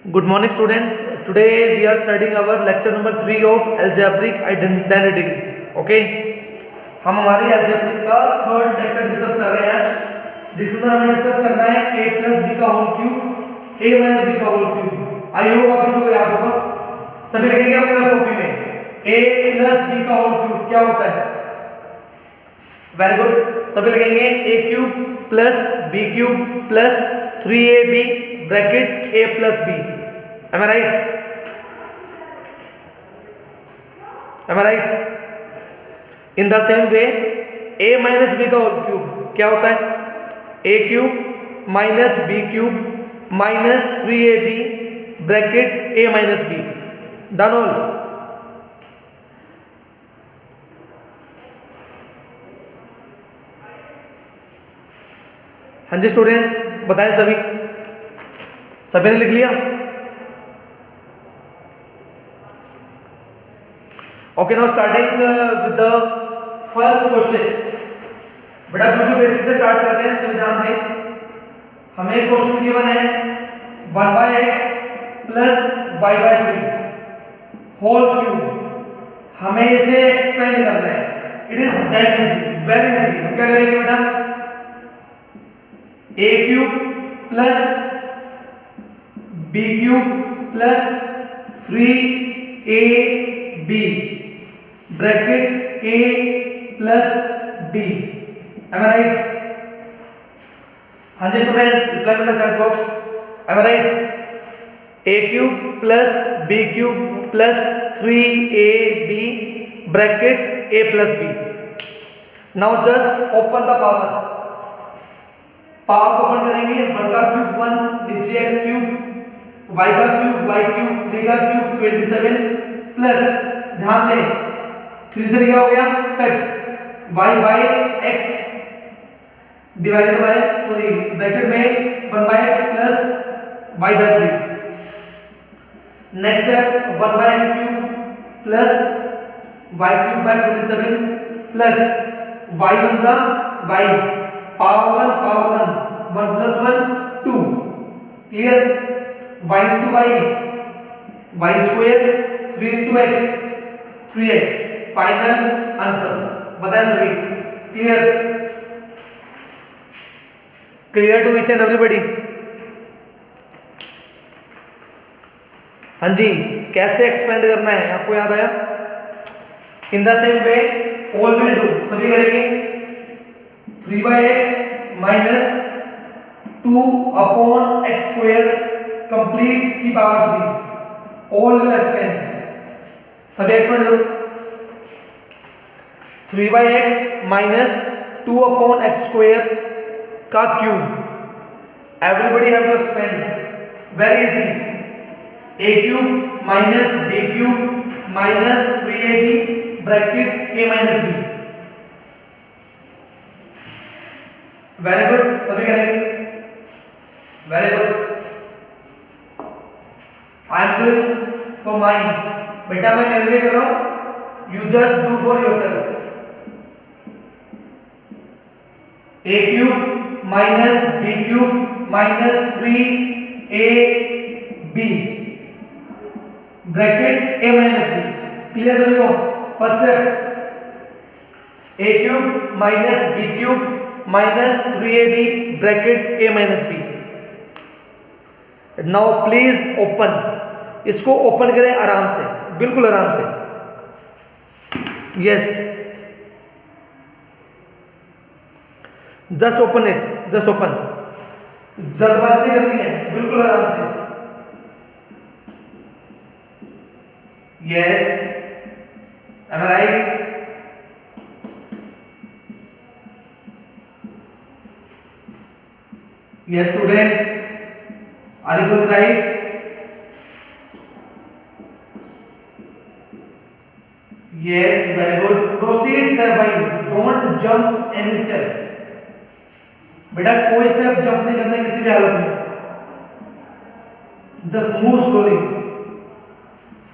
Good morning, students. Today we are studying our lecture number 3 of algebraic identities. Okay? हम हमारी algebraic का third lecture discuss कर रहे हैं आज, जिसमें हमें डिस्कस करना है a plus b का whole cube, a minus b का होल क्यूब. आई होप आप सभी को याद होगा. सभी लिखेंगे अपनी कॉपी में a plus b का होल क्यूब क्या होता है. Very good. सभी लिखेंगे a cube plus b cube plus 3ab bracket a plus b. Am I right? Am I right? In the same way, a minus b का whole cube क्या होता है? a cube minus b cube minus 3ab bracket a minus b. Done all. हाँ जी students, बताएं सभी ने लिख लिया? Okay, now starting with the first question. बेटा जो बेसिक से स्टार्ट करते हैं, सभी ध्यान दें. हमें एक क्वेश्चन गिवन है 1/x plus y/3 whole cube. हमें इसे एक्सपेंड करना है. It is that easy, very easy. हम क्या करेंगे बेटा? a cube plus b cube plus 3ab bracket a plus b. Am I right? हाँ जी students, reply in the chat box. Am I right? a cube plus b cube plus 3ab bracket a plus b. Now just open the power. Power को open करेंगे. 1 का cube 1, नीचे x cube, y का cube y cube, 3 का cube 27 plus, ध्यान दें 3 से क्या हो गया cut, y by x divided by bracket में 1 by x plus y by 3. Next step 1 by x cube plus y cube by 27 plus y one सा y power 1 1 plus 1 2. Clear? y into y square 3 into x 3x. Final answer. बताएं सभी. Clear? Clear to each and everybody? हाँ जी. कैसे expand करना है आपको याद आया? In the same way all will do. सभी करेंगे 3/x minus 2 upon x square complete की पावर 3. All will expand. सभी एक्सपेंड करो. 3/x minus 2 upon x square का cube. Everybody have to expand. Very easy. a cube minus b cube minus 3ab bracket a minus b. Very good. सभी करेंगे. Very good. I am doing for mine. बेटा मैं मेरे लिए कर रहा हूं. You just do for yourself. a cube minus b cube minus 3ab bracket a minus b. Clear सभी को? First step a cube minus b cube minus 3ab bracket a minus b. Now please open. इसको open करें आराम से, बिल्कुल आराम से. Yes, just open it. Just open. जल्दबाजी नहीं करनी है, बिल्कुल आराम से. Yes. Am I right? Yes students, are you going right? Yes, very good. Proceed stepwise. Don't jump any step. बेटा कोई स्टेप जंप नहीं करना किसी भी हालत में. Just move slowly.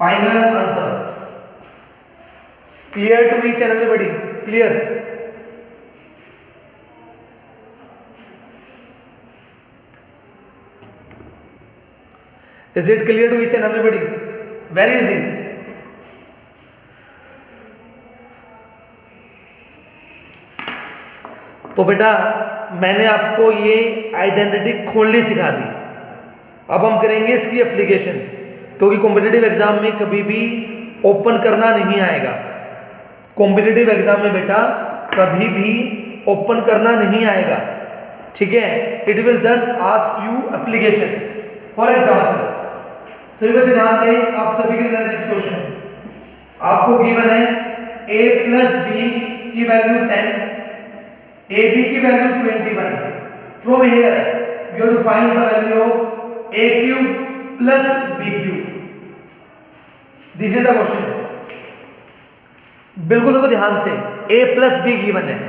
Final answer. Clear to each and everybody? Clear? Is it clear to each and everybody? Very easy. तो बेटा मैंने आपको ये आइडेंटिटी खोलनी सिखा दी। अब हम करेंगे इसकी एप्लीकेशन, क्योंकि कॉम्पिटिटिव एग्जाम में कभी भी ओपन करना नहीं आएगा। कॉम्पिटिटिव एग्जाम में बेटा कभी भी ओपन करना नहीं आएगा, ठीक है? It will just ask you application. For example सभी बच्चे ध्यान दें, आप सभी के लिए नेक्स्ट क्वेश्चन आपको गिवन है a प्लस बी की वैल्यू 10, ab की value 21। From here you have to find the value of a cube plus b cube. This is the question. बिल्कुल देखो ध्यान से, a प्लस बी गिवन है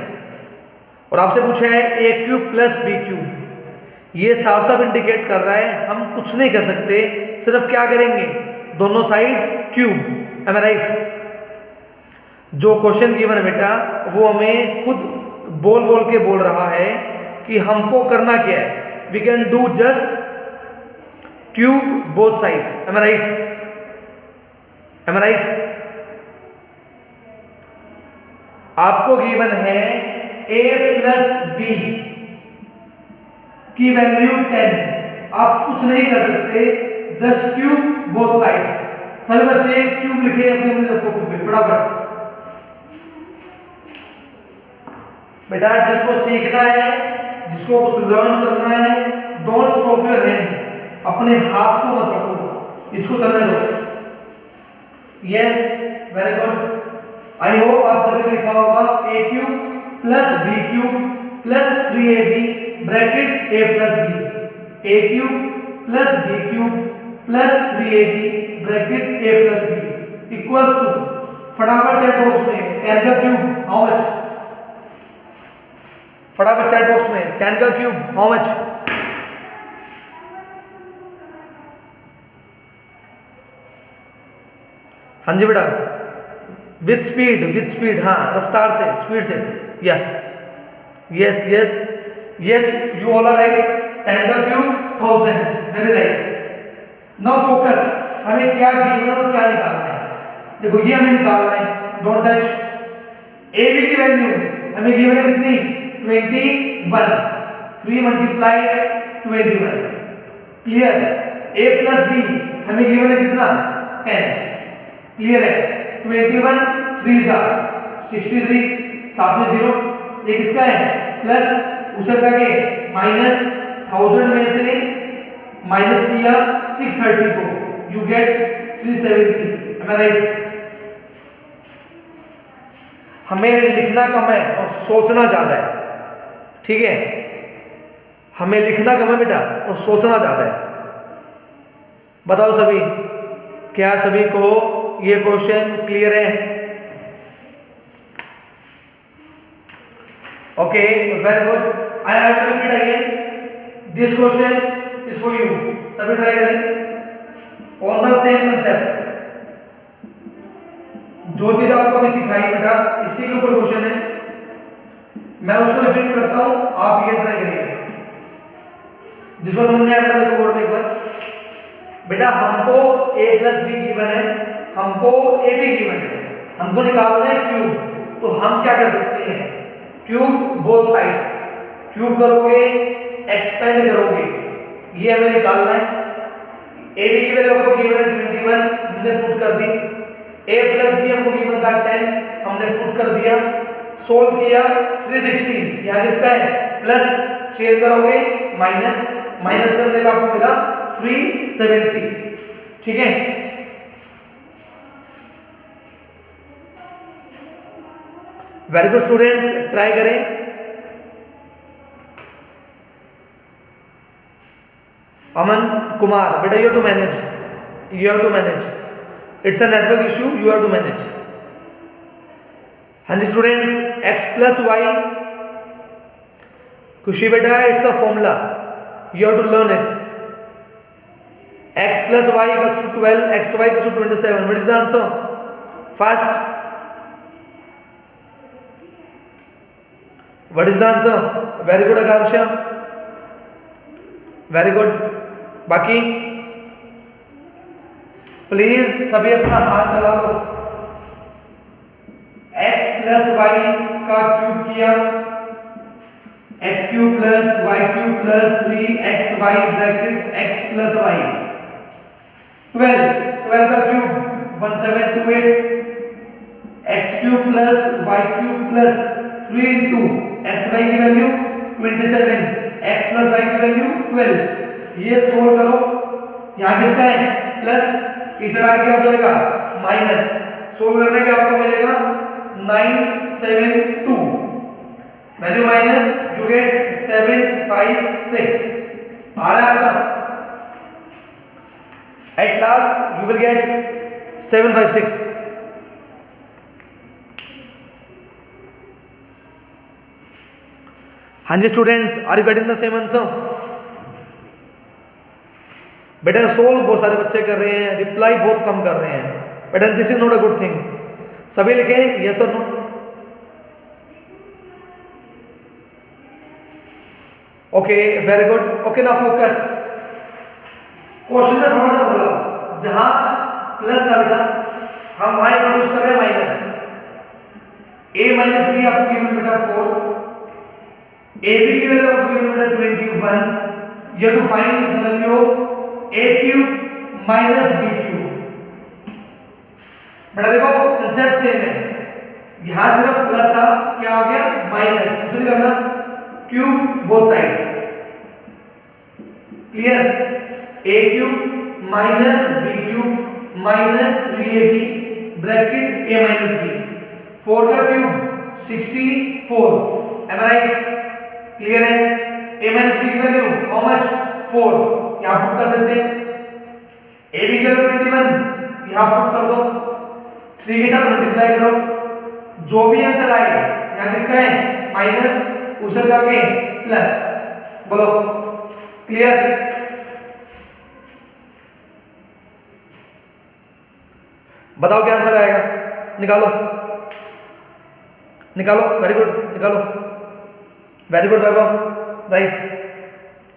और आपसे पूछा है a cube plus b cube. ये साफ साफ इंडिकेट कर रहा है हम कुछ नहीं कर सकते, सिर्फ क्या करेंगे, दोनों side cube. M I right? जो क्वेश्चन गिवन है बेटा वो हमें खुद बोल बोल के बोल रहा है कि हमको करना क्या है। We can do just cube both sides. Am I right? Am I right? आपको गिवन है a प्लस बी की वैल्यू 10, आप कुछ नहीं कर सकते, जस्ट क्यूब बोथ साइड्स। सभी बच्चे क्यूब लिखे अपने अपने लैपटॉप पे फटाफट। बेटा जिसको सीखना है, जिसको कुछ लर्न करना है, डोंट स्टॉप योर हैंड, अपने हाथ को मत रखो, इसको करने दो। Yes, very good. I hope आप सभी ने लिखा होगा a cube plus b cube plus 3ab bracket a plus b, a cube plus b cube plus 3ab bracket a plus b equals to, फटाफट चैट बॉक्स में 10 का cube how much? फटाफट chat box में 10 का cube how much? हाँ जी बेटा, with speed, हाँ रफ्तार से, स्पीड से, या yes yes yes, you all are right. 10 का cube 1000, very right. Now focus, हमें क्या गिवन और क्या निकालना है? देखो ये हमें निकालना है, डोंट टच। ए बी की वैल्यू हमें गिवन है कितनी? 21, 3 multiply 21, clear? a plus B हमें गिवन है कितना? 10, क्लियर है? 21 3 जा 63, साथ में 0, ये किसका है? प्लस उसे जाके माइनस 1000 में से माइनस किया 630 को, you get 370। Am I right? हमें लिखना कम है और सोचना ज्यादा है, ठीक है? हमें लिखना कम है बेटा और सोचना ज्यादा है। बताओ सभी, क्या सभी को ये क्वेश्चन क्लियर है? Okay, very good. I will repeat again, this question is for you. सभी ट्राई करें ऑन द सेम कंसेप्ट। जो चीज आपको अभी सिखाई बेटा इसी के ऊपर क्वेश्चन है, मैं उसको रिपीट करता हूं, आप ये ट्राई करिए। जिसको समझ नहीं आया बेटा देखो बोर्ड पे एक बार। बेटा हमको a प्लस बी गिवन है, हमको a भी गिवन है, हमको निकालना है क्यूब। तो हम क्या कर सकते हैं? क्यूब बोथ साइड्स, क्यूब करोगे, एक्सपेंड करोगे, ये हमें निकालना है। a b की वैल्यू आपको गिवन है 21, हमने पुट कर दी। a प्लस बी हमको गिवन था 10, हमने पुट कर दिया। सोल्व किया 360, यहाँ किसका है? प्लस, चेंज करोगे माइनस, माइनस करने का आपको मिला 370, ठीक है? वेरी गुड स्टूडेंट्स, ट्राई करें। अमन कुमार, बेटा you have to manage, you have to manage, it's a network issue, you have to manage. हाँ जी students, x plus Y, Khushi बेटा it's a formula, you have to learn it. x plus y equals to 12, xy equals to 27. What is the answer? Fast. What is the answer? Very good Akansha. Very good. बाकी please सभी अपना हाथ चला लो। x plus Y का cube किया, X cube plus Y cube plus 3xy bracket x plus Y. 12 का cube 1728, X cube plus Y cube plus 3 into X Y की वैल्यू 27, एक्स प्लस वाई की वैल्यू 12। ये सोल्व करो, यहाँ किसका है प्लस, इस तरह क्या हो जाएगा माइनस। सोल्व करने पे आपको मिलेगा 972, वैल्यू माइनस यू गेट 756 आ रहा है आपका। At last you will get 756। हाँ जी students, are you getting the same answer? बेटा सोल्व बहुत सारे बच्चे कर रहे हैं, रिप्लाई बहुत कम कर रहे हैं। बेटा this is not a good thing. सभी लिखें यस और no. Okay very good. Okay ना फोकस। क्वेश्चन में थोड़ा सा बदलाव, जहां प्लस था बेटा हम वहां इंट्रोड्यूस कर रहे हैं माइनस। a माइनस बी आपको गिवन बेटा 4, ab की वैल्यू आपको गिवन बेटा 21। You have to find the value of a cube minus b cube. बेटा देखो कंसेप्ट सेम है, यहां सिर्फ प्लस था, क्या हो गया माइनस। कुछ नहीं करना, cube both sides. Clear? a cube minus b cube minus 3ab bracket a minus b। 4 का cube 64, M I right? Clear है? a माइनस b की वैल्यू हाउ मच 4, यहां पुट कर देते हैं। a b की वैल्यू 21, यहां पुट कर दो, 3 के साथ मल्टीप्लाई करो, जो भी आंसर आए यहां किसका है माइनस, उसे जाके प्लस। बोलो क्लियर? बताओ क्या आंसर आएगा, निकालो निकालो। वेरी गुड, निकालो। वेरी गुड वैभव, राइट।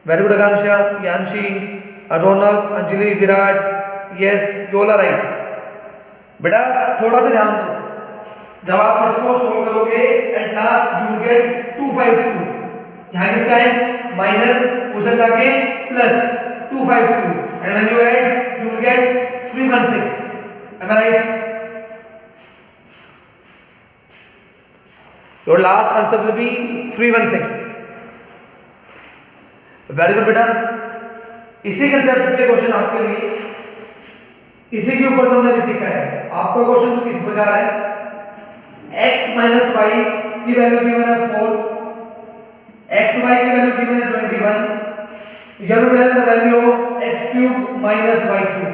वेरी गुड आकांक्षा, यानशी, रौनक, अंजलि, विराट, यस योला राइट। बेटा थोड़ा सा ध्यान दो, जब आप इसको सोल्व करोगे at last you will get 252। यहां किसका है माइनस, उसे जाके plus 252, and when you add you will get 316। Am I right? Your last answer will be 316। Very good बेटा। इसी कंसेप्ट पे क्वेश्चन आपके लिए, इसी के ऊपर जो हमने भी सीखा है। आपका क्वेश्चन किस प्रकार है, x माइनस वाई की वैल्यू गिवन है 4, x y की वैल्यू गिवन है 21। You have to tell the value of x cube minus y cube.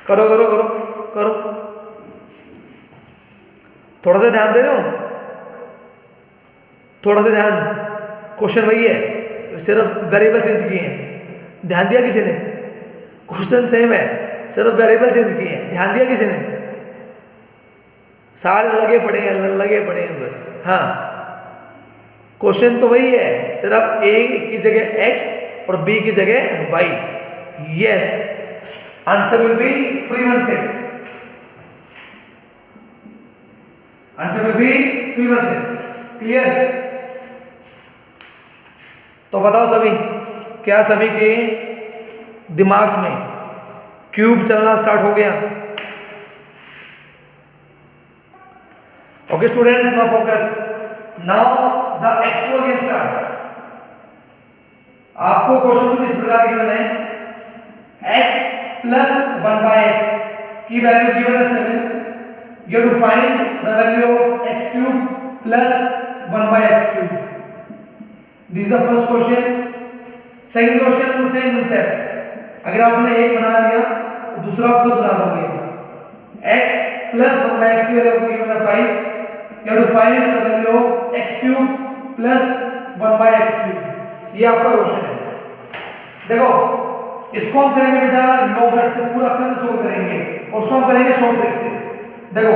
करो करो करो करो, थोड़ा सा ध्यान दे रहे हो, थोड़ा सा ध्यान। क्वेश्चन वही है, सिर्फ वेरिएबल चेंज किए हैं। ध्यान दिया किसी ने? क्वेश्चन सेम है, सिर्फ वेरिएबल चेंज किए हैं। ध्यान दिया किसी ने? सारे लगे पड़े हैं बस। हाँ क्वेश्चन तो वही है, सिर्फ a की जगह x और b की जगह y। Yes, answer will be 316। Answer will be 316। Clear? तो बताओ सभी, क्या सभी के दिमाग में क्यूब चलना स्टार्ट हो गया? Okay students, now focus. Now the actual game starts. आपको क्वेश्चन कुछ इस प्रकार गिवन है, x प्लस 1/x की वैल्यू गिवन है 7। You have to find the value of x cube plus 1/x cube. This is the first question. Second question में same concept, अगर आपने एक बना लिया तो दूसरा आप खुद बना दोगे। x प्लस 1/x की वैल्यू गिवन है 5। You have to find the value of x cube plus 1/x cube. ये आपका क्वेश्चन है। देखो इसको हम करेंगे बेटा लो कट से, पूरा अक्षर से सोल्व करेंगे, और उसको हम करेंगे शॉर्ट ट्रिक से। देखो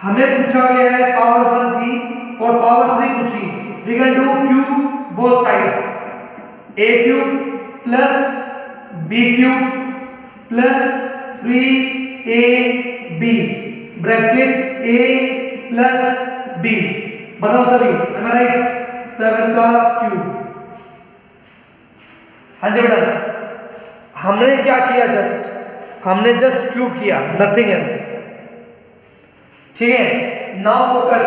हमें पूछा गया है पावर 1 थी और पावर 3 पूछी, we can do cube both sides, a cube plus b cube plus 3ab bracket a plus b, बताओ सभी, am I right? 7 का क्यूब। हाँ जी बेटा, हमने क्या किया, हमने जस्ट क्यूब किया, नथिंग एल्स। ठीक है, नाउ फोकस,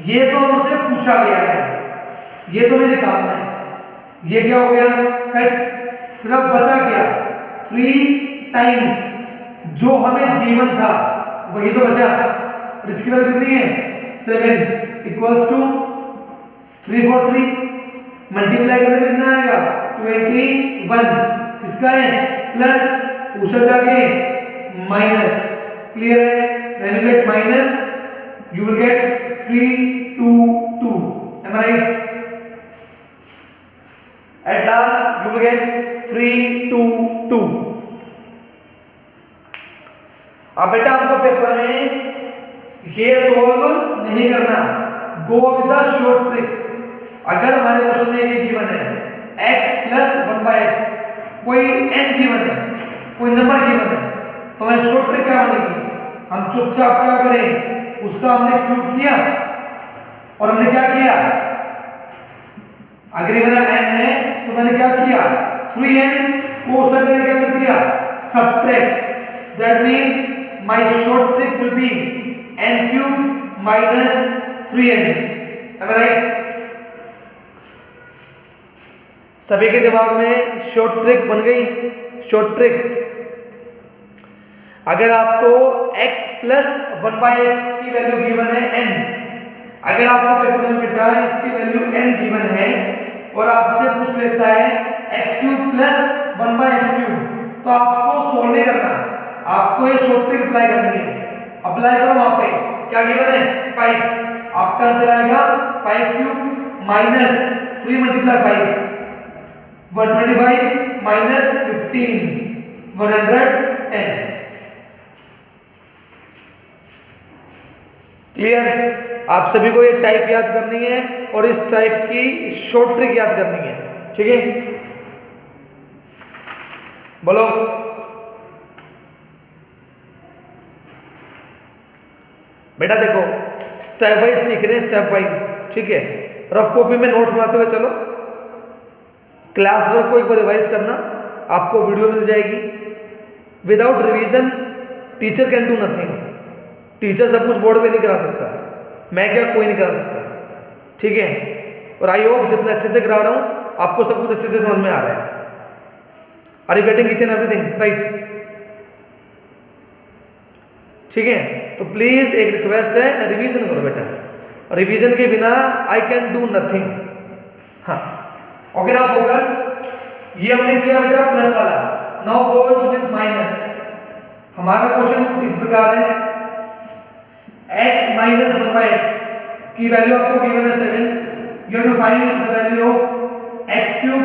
ये तो हमसे पूछा गया है, ये तो हमें निकालना है, ये क्या हो गया, कट, सिर्फ बचा क्या, 3 टाइम्स जो हमें गिवन था वही तो बचा, और इसकी वैल्यू कितनी है, 7 इक्वल्स टू 3 4 3, मल्टीप्लाई करने में कितना आएगा, 21, किसका है, प्लस ऊपर जाके माइनस, क्लियर है, when you get minus you will get 3 2 2, am I right? At last you will get 3 2 2। अब बेटा आपको पेपर में ये सॉल्व नहीं करना, go with the short trick. अगर हमारे क्वेश्चन में ये गिवन है x प्लस 1/x, कोई n गिवन है, कोई नंबर गिवन है, तो हमारी शॉर्ट ट्रिक क्या बनेगी, हम चुपचाप क्या करें, उसका हमने क्यूब किया और हमने क्या किया, अगर मेरा n है तो मैंने क्या किया, 3n को उससे क्या कर दिया, subtract, that means my short trick will be n cube minus 3n, am I right? सभी के दिमाग में शॉर्ट ट्रिक बन गई, शॉर्ट ट्रिक। अगर आपको x प्लस 1/x की वैल्यू गिवन है n, अगर आपको पेपर में बेटा इसकी वैल्यू n गिवन है और आपसे पूछ लेता है x cube plus 1/x cube, तो आपको सोल्व नहीं करना, आपको ये शॉर्ट ट्रिक अप्लाई करनी है। अप्लाई करो, वहां पे क्या गिवन है, 5, आपका आंसर आएगा 5 cube minus 3 multiply 5, 125 minus 15, 110। Clear? आप सभी को ये टाइप याद करनी है और इस टाइप की शॉर्ट ट्रिक याद करनी है, ठीक है? बोलो। बेटा देखो, स्टेप वाइज सीख रहे हैं, स्टेप वाइज, ठीक है? रफ कॉपी में नोट्स बनाते हुए चलो, क्लास वर्क को एक बार रिवाइज करना, आपको वीडियो मिल जाएगी। Without revision teacher can do nothing, teacher सब कुछ बोर्ड पे नहीं करा सकता, मैं क्या, कोई नहीं करा सकता, ठीक है? और आई होप जितने अच्छे से करा रहा हूं आपको सब कुछ अच्छे से समझ में आ रहा है। Are you getting each and everything right? ठीक है, तो प्लीज एक रिक्वेस्ट है, रिवीजन करो बेटा, रिवीजन के बिना आई कैन डू नथिंग। हाँ, ओके, नाउ फोकस, ये हमने किया बेटा प्लस वाला, नाउ गोज विद माइनस। हमारा क्वेश्चन कुछ इस प्रकार है, x minus 1/x की वैल्यू आपको गिवन है 7, you have to find the value of x cube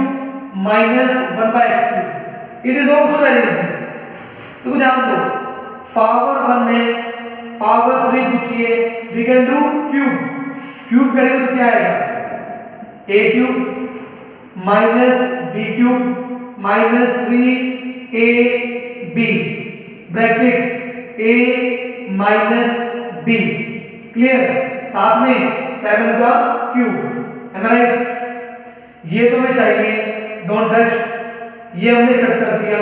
minus 1/x cube. It is also very easy, तो ध्यान दो, पावर 1 है, पावर 3 पूछिए, we can do cube, cube करेंगे तो क्या आएगा, a cube minus b cube minus 3ab bracket a minus b, clear? साथ में 7 का क्यूब, है ना राइट? ये तो हमें चाहिए, डोंट टच, ये हमने कट कर दिया।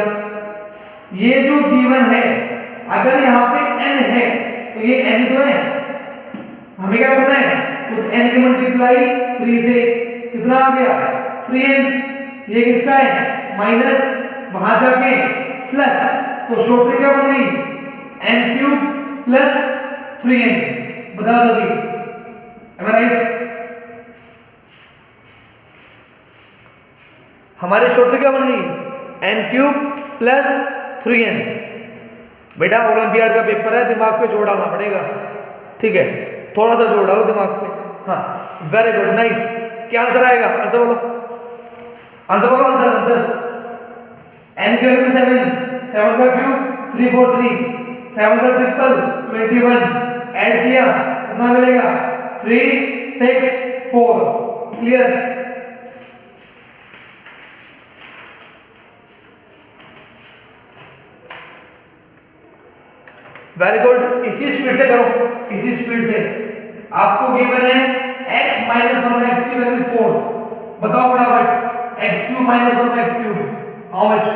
ये जो गिवन है, अगर यहाँ पे n है तो ये n तो है, हमें क्या करना है, उस n के मल्टीप्लाई 3 से, कितना आ गया, 3n, ये किसका है, माइनस, वहां जाके प्लस, तो शॉर्ट ट्रिक क्या बन गई, n क्यूब प्लस 3n, बताओ सभी, am I right? हमारी शॉर्ट ट्रिक क्या बन गई, n क्यूब प्लस 3n। बेटा ओलंपियाड का पेपर है, दिमाग पे जोर डालना पड़ेगा, ठीक है? थोड़ा सा जोर डालो दिमाग पे। हाँ, वेरी गुड, नाइस। क्या आंसर आएगा, आंसर बोलो, आंसर बोलो, आंसर, आंसर। n की वैल्यू 7, 7 का क्यूब 343, 7 का ट्रिपल 21, ऐड किया कितना मिलेगा 3 6 4। क्लियर? Very good. इसी स्पीड से करो, इसी स्पीड से। आपको गिवन है x माइनस 1 बाई एक्स की वैल्यू 4। बताओ फटाफट x cube minus 1 by x cube how much?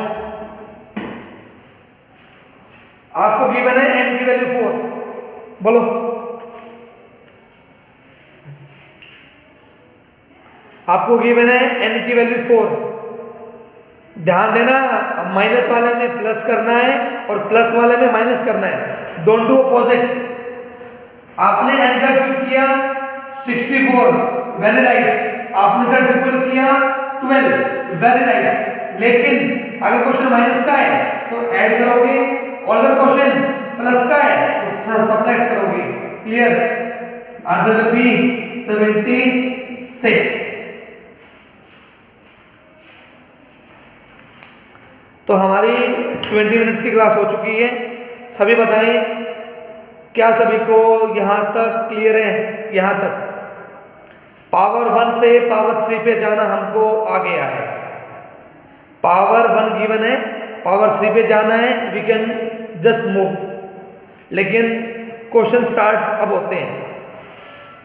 आपको गिवन है n की वैल्यू 4, बोलो। आपको गिवन है n की वैल्यू 4। ध्यान देना, माइनस वाले में प्लस करना है और प्लस वाले में माइनस करना है, डोंट डू अपोजिट। आपने n का क्यूब किया 64, वेरी राइट। आपने इसका ट्रिपल किया 12, वेरी राइट। लेकिन अगर क्वेश्चन माइनस का है तो ऐड करोगे, और अगर क्वेश्चन प्लस का है तो सब्ट्रैक्ट करोगे। क्लियर? Answer will B 76। तो हमारी 20 मिनट्स की क्लास हो चुकी है। सभी बताएं, क्या सभी को यहां तक क्लियर है? यहां तक पावर 1 से पावर 3 पे जाना हमको आ गया है। पावर 1 गिवन है, पावर 3 पे जाना है, वी कैन जस्ट मूव। लेकिन क्वेश्चन स्टार्ट्स अब होते हैं।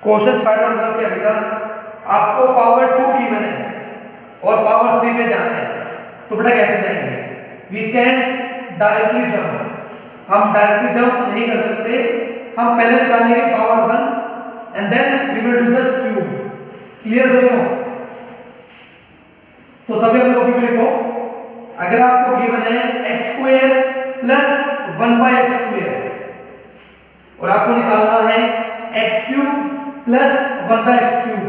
क्वेश्चन स्टार्ट मतलब क्या बेटा? आपको पावर 2 गिवन है और पावर 3 पे जाना है, तो बेटा कैसे जाएंगे? We can directly jump. हम डायरेक्टली जंप नहीं कर सकते, हम पहले निकालेंगे power 1 and then we will do just cube. Clear सभी को? तो सभी अपने कॉपी पे लिखो, अगर आपको गिवन है x square plus 1 by x square और आपको निकालना है x cube plus 1 by x cube,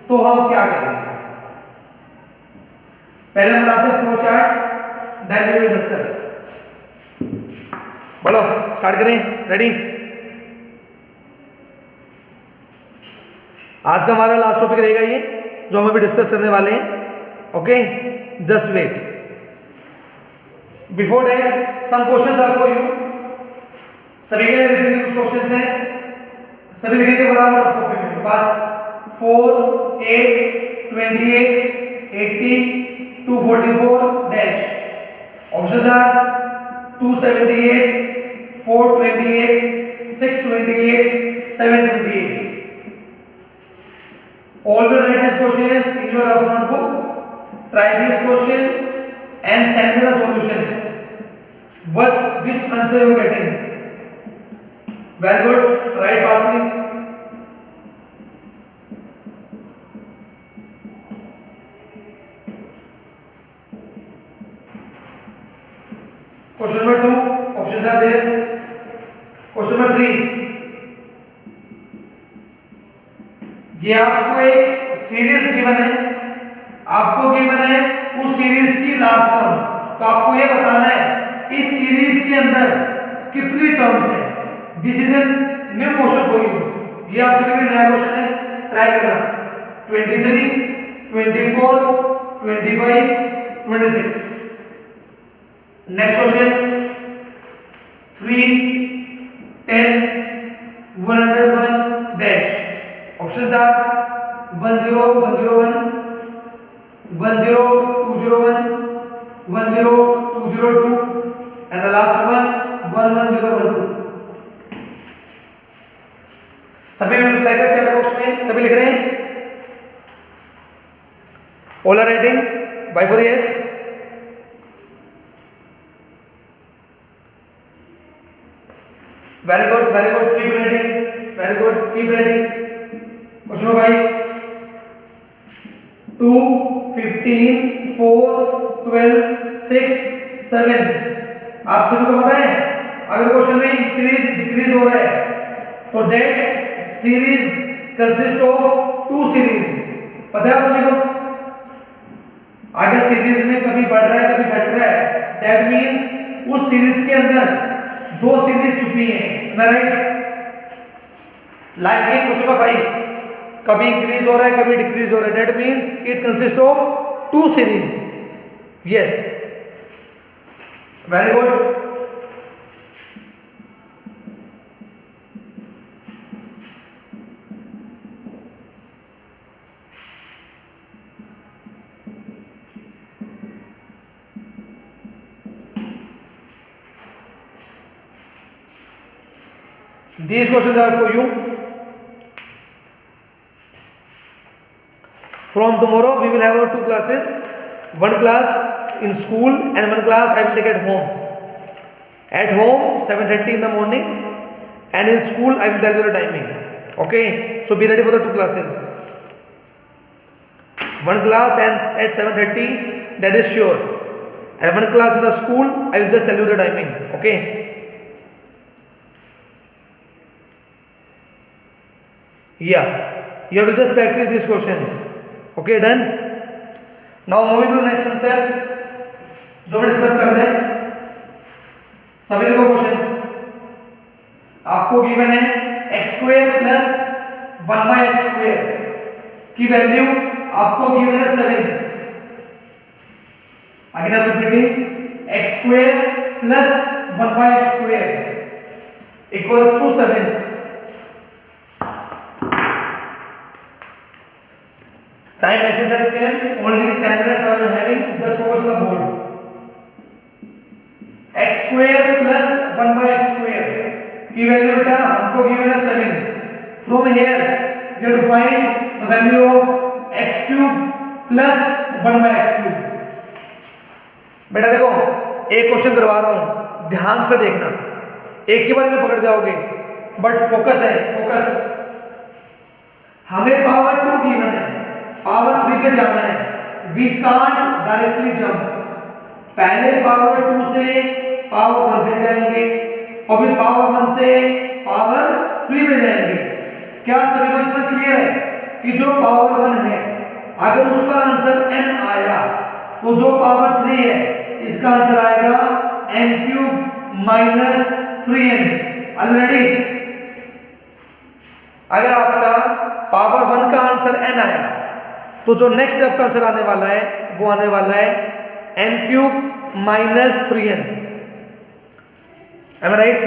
तो हम क्या करेंगे? पहले हम बनाते हैं flow chart, then we will discuss. बोलो, स्टार्ट करें। रेडी? आज का हमारा लास्ट टॉपिक रहेगा ये, जो हम अभी डिस्कस करने वाले हैं। Okay, just wait. Before that some questions are for you. सभी के लिए रिसीविंग कुछ क्वेश्चंस हैं, सभी लिखेंगे बराबर कॉपी में। Fast 4 8 28 80 244 dash. Options are 278 428 628 728। Always write these questions in your notebook. Try these questions and send me the solution. Which answer you are getting? Very good. Write fastly. Question number 2. Options are there. Question number 3. ये आपको एक series given है, आपको given है उस series की last term, तो आपको ये बताना है इस सीरीज के अंदर कितनी टर्म्स है। This is an new question for you. ये आपसे के लिए नया क्वेश्चन है, ट्राई करना। 23 24 25 26। Next question 3 10 101 dash. Options are 10 101 10 201 10 202 and the last one 11012। सभी रिप्लाई कर चैट बॉक्स में, सभी लिख रहे हैं? All are writing by for yes. Very good, very good, keep writing, very good, keep writing. Question भाई 2 15 4 12 6 7। आप सभी को पता है अगर क्वेश्चन में इंक्रीज डिक्रीज हो रहा है तो that series consist of 2 series. पता है आप सभी को? अगर सीरीज में कभी बढ़ रहा है कभी घट रहा है, दैट मींस उस सीरीज के अंदर 2 सीरीज छुपी हैं। राइट? लाइक इन क्वेश्चन 5 कभी इंक्रीज हो रहा है कभी डिक्रीज हो रहा है, that means it consist of 2 series. Yes, very good. These questions are for you. From tomorrow we will have our 2 classes. One class in school and one class I will take at home. At home 7:30 in the morning, and in school I will tell you the timing. Okay, so be ready for the 2 classes. One class and at 7:30, that is sure, and one class in the school I will just tell you the timing. Okay, yeah, you have to just practice these questions. Okay, done. Now moving to the next concept जो हम discuss करते हैं। सभी लोगों को question आपको given है x square plus 1/x square की वैल्यू आपको गिवन है 7। Again I am repeating, x square plus 1/x square equals to 7। Time exercise came, only 10 minutes I am having, just focus on the board. x square plus 1/x square की value बेटा हमको given है 7। From here we have to find the value of x cube plus 1/x cube। बेटा देखो एक question करवा रहा हूं, ध्यान से देखना, एक ही बार में पकड़ जाओगे, बट फोकस है, फोकस। हमें पावर 2 गिवन है, पावर 3 पे जाना है, वी कांट डायरेक्टली जंप। पहले पावर 2 से पावर 1 पे जाएंगे और फिर पावर 1 से पावर 3 पे जाएंगे। क्या सभी को इतना क्लियर है कि जो पावर 1 है अगर उसका आंसर n आया तो जो पावर 3 है इसका आंसर आएगा n³ - 3n। ऑलरेडी अगर आपका पावर 1 का आंसर n आया तो जो नेक्स्ट स्टेप का आंसर आने वाला है वो आने वाला है n³ - 3n। Am I right?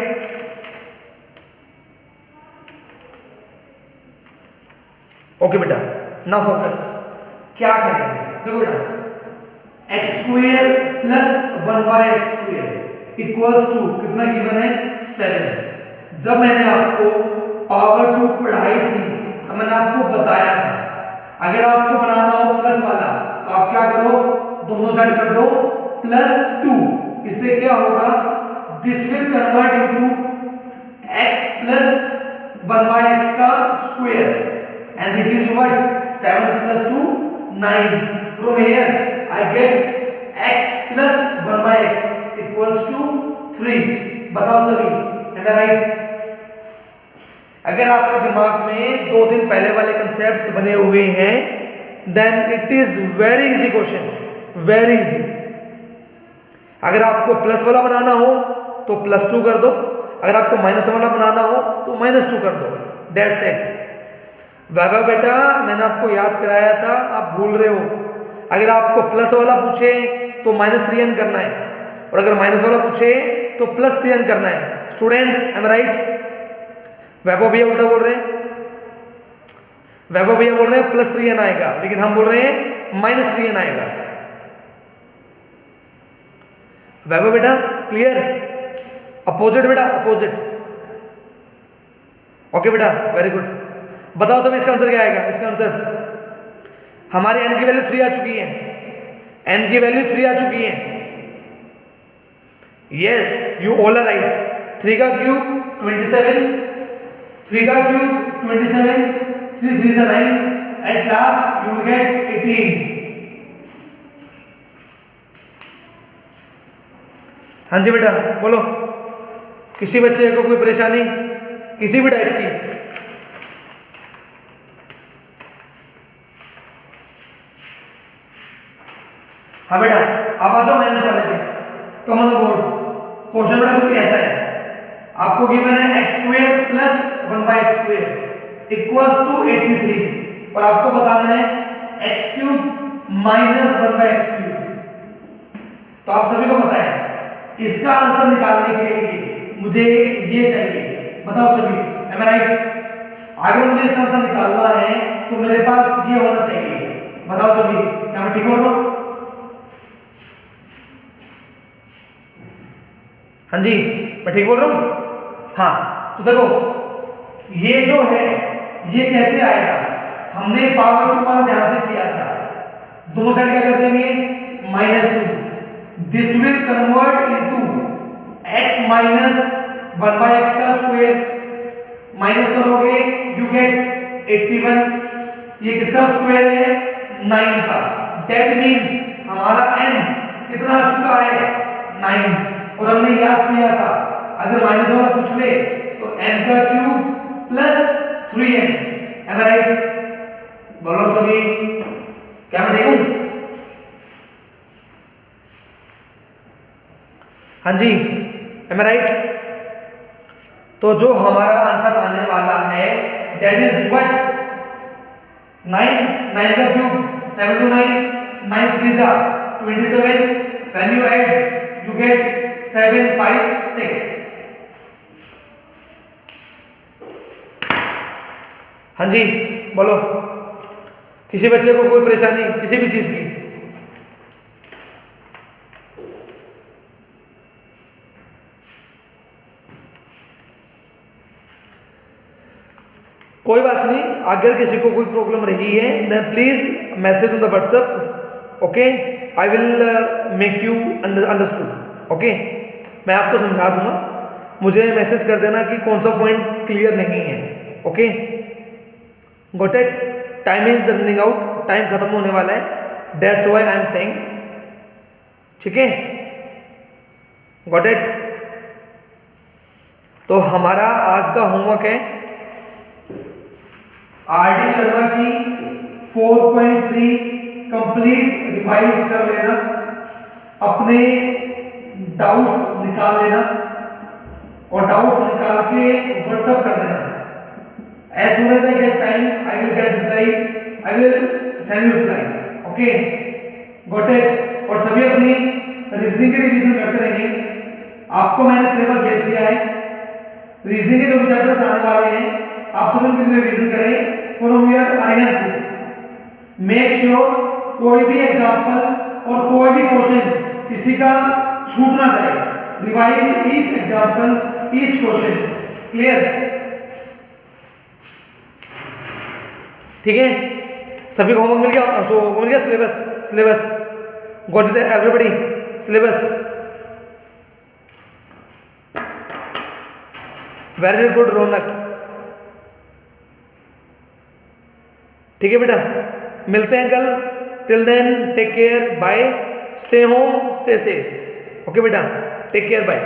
Okay बेटा, नाउ फोकस। क्या करेंगे देखो बेटा, x square plus 1/x square equals to कितना गिवन है 7। जब मैंने आपको पावर 2 पढ़ाई थी तो मैंने आपको बताया था अगर आपको बनाना हो प्लस वाला तो आप क्या करो, दोनों साइड कर दो +2। इससे क्या होगा, this will convert into x plus 1/x का square and this is what 7 + 2 9। From here I get x plus 1/x equals to 3। बताओ सभी, एम आई राइट? अगर आपके दिमाग में 2 दिन पहले वाले कंसेप्ट्स बने हुए हैं then it is very easy question, very easy. अगर आपको प्लस वाला बनाना हो तो +2 कर दो, अगर आपको माइनस वाला बनाना हो तो -2 कर दो, दैट्स इट। वैभव बेटा मैंने आपको याद कराया था, आप भूल रहे हो। अगर आपको प्लस वाला पूछे तो -3n करना है और अगर माइनस वाला पूछे तो +3n करना है। Students M right? वैभव भैया उल्टा बोल रहे हैं, वैभव भैया बोल रहे हैं +3n आएगा, लेकिन हम बोल रहे हैं -3n आएगा। वैभव बेटा क्लियर? अपोजिट बेटा, अपोजिट। ओके बेटा, वेरी गुड। बताओ सब इसका आंसर क्या आएगा? इसका आंसर हमारे n की वैल्यू 3 आ चुकी है, n की वैल्यू 3 आ चुकी है। Yes, you all are right. 3 का क्यूब 27, 3 का cube 27, 3 3 is 9, at last you will get 18। हाँ जी बेटा बोलो, किसी बच्चे को कोई परेशानी किसी भी टाइप की? हाँ बेटा आप आ जाओ माइनस वाले पे, come on the board. Question बेटा कुछ ऐसा है, आपको गिवन है x square plus 1/x square equals to 83 और आपको बताना है x³ - 1/x क्यूब। तो आप सभी को पता है इसका आंसर निकालने के लिए मुझे ये चाहिए। बताओ सभी, एम आई राइट? अगर मुझे इसका आंसर निकालना है तो मेरे पास ये होना चाहिए। बताओ सभी, क्या मैं ठीक बोल रहा हूं? हाँ जी मैं ठीक बोल रहा हूं? हाँ, तो देखो ये जो है ये कैसे आएगा, हमने पावर 2 वाला ध्यान से किया था, दोनों साइड क्या कर देंगे -2, this will convert into x minus 1/x का स्क्वायर, माइनस करोगे यू गेट 81, ये किसका स्क्वायर है 9 का, दैट मींस हमारा n कितना आ चुका है 9, और हमने याद किया था अगर माइनस वाला पूछ ले तो n का cube plus 3n, M I right? बोलो सभी, क्या मैं देखूं? हाँ जी, एम आई राइट? तो जो हमारा आंसर आने वाला है दैट इज व्हाट 9 का क्यूब 7 to 9, 9 3 जा 27, when you add you get 7 5 6। हाँ जी बोलो, किसी बच्चे को कोई परेशानी किसी भी चीज की? कोई बात नहीं, अगर किसी को कोई प्रॉब्लम रही है then please message on the WhatsApp, okay? I will make you understood, okay? मैं आपको समझा दूंगा, मुझे मैसेज कर देना कि कौन सा पॉइंट क्लियर नहीं है, okay? Got it? Time is running out, time खत्म होने वाला है, that's why I am saying, ठीक है? Got it? तो हमारा आज का होमवर्क है आर.डी. शर्मा की 4.3 कंप्लीट रिवाइज कर लेना, अपने डाउट्स निकाल लेना और डाउट्स निकाल के व्हाट्सएप कर देना। As soon as I get time, I will get reply. I will send you reply. Okay? Got it? और सभी अपनी रीजनिंग की रिवीजन करते रहेंगे। आपको मैंने सिलेबस भेज दिया है, रीजनिंग के जो भी चैप्टर्स आने वाले हैं आप सभी उनकी रिवीजन करें from your Aryan book. Make sure कोई भी एग्जांपल और कोई भी क्वेश्चन किसी का छूट ना जाए। Revise each example, each question. Clear? ठीक है, सभी को होमवर्क मिल गया? सो मिल गया syllabus got it everybody? Syllabus very good Raunak. ठीक है बेटा, मिलते हैं कल। Till then take care, bye, stay home, stay safe. Okay बेटा, टेक केयर, बाय।